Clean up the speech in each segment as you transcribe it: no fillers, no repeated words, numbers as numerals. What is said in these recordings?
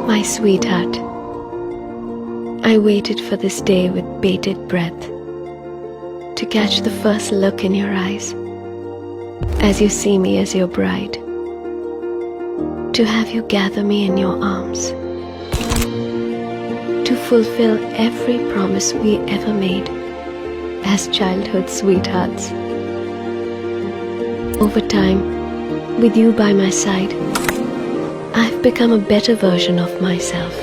My sweetheart, I waited for this day with bated breath, to catch the first look in your eyes, as you see me as your bride, to have you gather me in your arms, to fulfill every promise we ever made as childhood sweethearts. Over time, with you by my side, I've become a better version of myself.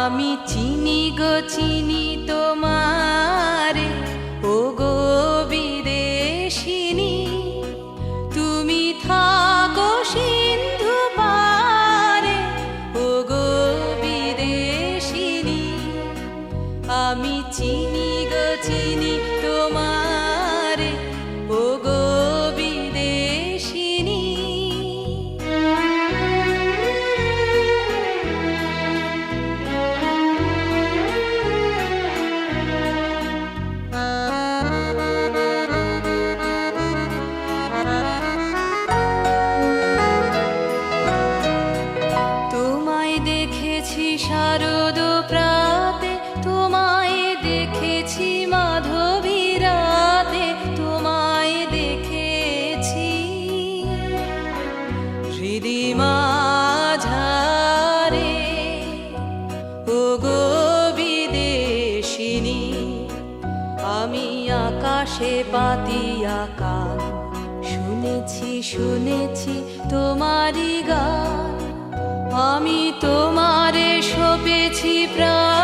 আমি চিনি গো চিনি তোমারে, ও গো বিদেশিনী, তুমি থাকো সিন্ধু পারে, ও গো বিদেশিনী। আমি চিনি গো চিনি তোমারে, ও গো বিদেশিনী। তোমায় দেখেছি শারদ প্রাতে, তোমায় দেখেছি মাধবী রাতে, তোমায় দেখেছি হৃদি মাঝারে, ও গো বিদেশিনী। আমি আকাশে পাতিয়া কান, শুনেছি শুনেছি তোমারি গান, আমি তোমারে সপেছি প্রাণ।